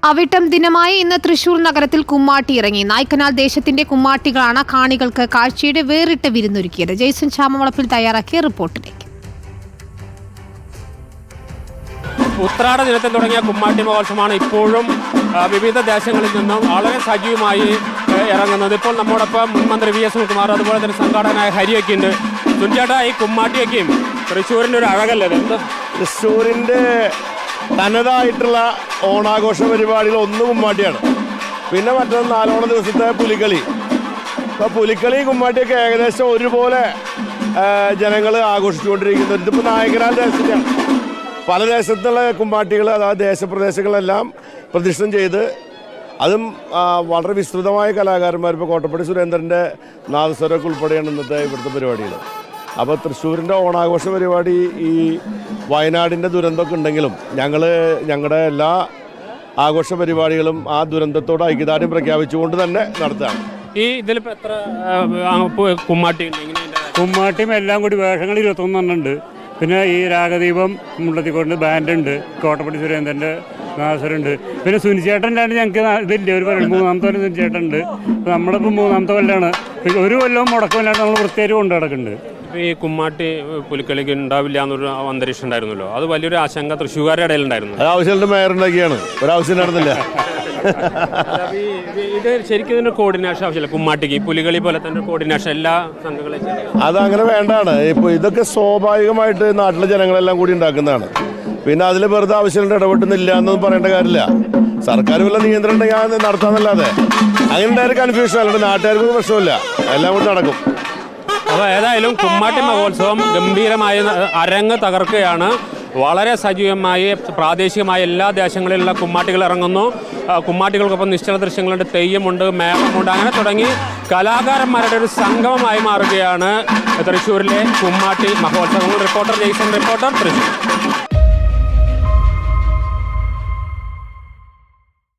അവിട്ടം ദിനമായി ഇന്ന് തൃശൂർ നഗരത്തിൽ കുമ്മാട്ടി ഇറങ്ങി. നായ്ക്കനാൽ ദേശത്തിന്റെ കുമ്മാട്ടികളാണ് കാണികൾക്ക് കാഴ്ചയുടെ വേറിട്ട വിരുന്നൊരുക്കിയത്. ജയ്സൺ ചാമവളപ്പിൽ തയ്യാറാക്കിയ റിപ്പോർട്ടിലേക്ക്. ഉത്രാട ദിനത്തിൽ തുടങ്ങിയ കുമ്മാട്ടി മഹോത്സവമാണ് ഇപ്പോഴും വിവിധ ദേശങ്ങളിൽ നിന്നും വളരെ സജീവമായി ഇറങ്ങുന്നത്. ഇപ്പോൾ നമ്മോടൊപ്പം മുൻ മന്ത്രി വി എസ് സുനിൽകുമാർ, അതുപോലെ തന്നെ സംഘാടകനായ ഹരിയൊക്കെ ഉണ്ട്. സുനിച്ചേട്ടാ, ഈ കുമ്മാട്ടിയൊക്കെയും തൃശ്ശൂരിൻ്റെ ഒരു അഴകല്ലേ? എന്താ തൃശ്ശൂരിൻ്റെ തനതായിട്ടുള്ള ഓണാഘോഷ പരിപാടികൾ ഒന്ന് കുമ്മാട്ടിയാണ്. പിന്നെ മറ്റൊന്ന് നാലോണ ദിവസത്തെ പുലിക്കളി. ഇപ്പോൾ പുലിക്കളി കുമ്മാട്ടിയൊക്കെ ഏകദേശം ഒരുപോലെ ജനങ്ങൾ ആഘോഷിച്ചുകൊണ്ടിരിക്കുന്നത്. ഇതിപ്പോൾ നായകനാൽ ദേശത്തെയാണ്. പല ദേശത്തുള്ള കുമ്മാട്ടികൾ, അതായത് ദേശപ്രദേശങ്ങളെല്ലാം പ്രതിഷ്ഠം ചെയ്ത്, അതും വളരെ വിസ്തൃതമായ കലാകാരന്മാർ. ഇപ്പോൾ കോട്ടപ്പടി സുരേന്ദ്രൻ്റെ നാദസ്വരമൊക്കെ ഉൾപ്പെടെയാണ് ഇന്നത്തെ ഇവിടുത്തെ പരിപാടികൾ. അപ്പോൾ തൃശ്ശൂരിൻ്റെ ഓണാഘോഷ പരിപാടി ഈ വയനാടിൻ്റെ ദുരന്തമൊക്കെ ഉണ്ടെങ്കിലും ഞങ്ങളുടെ എല്ലാ ആഘോഷ പരിപാടികളും ആ ദുരന്തത്തോട് ഐക്യദാർഢ്യം പ്രഖ്യാപിച്ചുകൊണ്ട് തന്നെ നടത്തുകയാണ്. ഈ ഇതിലിപ്പോൾ എത്ര കുമ്മാട്ടി? കുമ്മാട്ടിയും എല്ലാം കൂടി വേഷങ്ങൾ 21 ഉണ്ട്. പിന്നെ ഈ രാഗദീപം മുള്ളത്തിക്കൊണ്ട് ബാൻഡുണ്ട്, കോട്ടപ്പടി സുരേന്ദ്രൻ്റെ നാസറുണ്ട്. പിന്നെ സുനിച്ചേട്ടൻ്റെ ഞങ്ങൾക്ക് ഇതില്ല, ഒരു 3-ാമത്തെ കൊല്ലം സുനിച്ചേട്ടൻ ഉണ്ട്. നമ്മളിപ്പോൾ 3-ാമത്തെ കൊല്ലമാണ്. ഒരു കൊല്ലവും മുടക്കമില്ലാണ്ട് നമ്മൾ വൃത്തിയായിട്ട് കൊണ്ടു നടക്കുന്നുണ്ട്. ഈ കുമ്മാട്ടി പുലിക്കളിക്ക് ഉണ്ടാവില്ല എന്നൊരു അന്തരീക്ഷം ഉണ്ടായിരുന്നല്ലോ, അത് വലിയൊരു ആശങ്ക തൃശ്ശൂർക്കാരുടെ ഇടയിലുണ്ടായിരുന്നു. അത് ആവശ്യമുള്ള മേയറുണ്ടാക്കിയാണ്, ഒരാവശ്യം നടന്നില്ല. ഇത് ശരിക്കും ഇതിൻ്റെ കോർഡിനേഷൻ ആവശ്യമില്ല. കുമ്മാട്ടിക്ക് പുലികളി പോലെ തന്നെ കോർഡിനേഷൻ എല്ലാ സംഘങ്ങളെയും അതങ്ങനെ വേണ്ടാണ്. ഇപ്പോൾ ഇതൊക്കെ സ്വാഭാവികമായിട്ട് നാട്ടിലെ ജനങ്ങളെല്ലാം കൂടി ഉണ്ടാക്കുന്നതാണ്. പിന്നെ അതിൽ വെറുതെ ആവശ്യമുള്ള ഇടപെട്ടുന്നില്ല എന്നൊന്നും പറയേണ്ട കാര്യമില്ല. സർക്കാർ വല്ല നിയന്ത്രണം ഉണ്ടെങ്കിൽ നടത്താന്നല്ലാതെ അങ്ങനെ ഉണ്ടായ കൺഫ്യൂഷൻ അല്ലാണ്ട് നാട്ടുകാർക്കൊന്നും പ്രശ്നമില്ല, എല്ലാം കൂടി നടക്കും. അപ്പോൾ ഏതായാലും കുമ്മാട്ടി മഹോത്സവം ഗംഭീരമായ അരങ്ങ് തകർക്കുകയാണ്. വളരെ സജീവമായി പ്രാദേശികമായ എല്ലാ ദേശങ്ങളിലുള്ള കുമ്മാട്ടികൾ ഇറങ്ങുന്നു. കുമ്മാട്ടികൾക്കൊപ്പം നിശ്ചല ദൃശ്യങ്ങളുണ്ട്, തെയ്യമുണ്ട്, മേളമുണ്ട്, അങ്ങനെ തുടങ്ങി കലാകാരന്മാരുടെ ഒരു സംഗമമായി മാറുകയാണ് തൃശ്ശൂരിലെ കുമ്മാട്ടി മഹോത്സവം. Reporter Jaison, reporter Thrissur.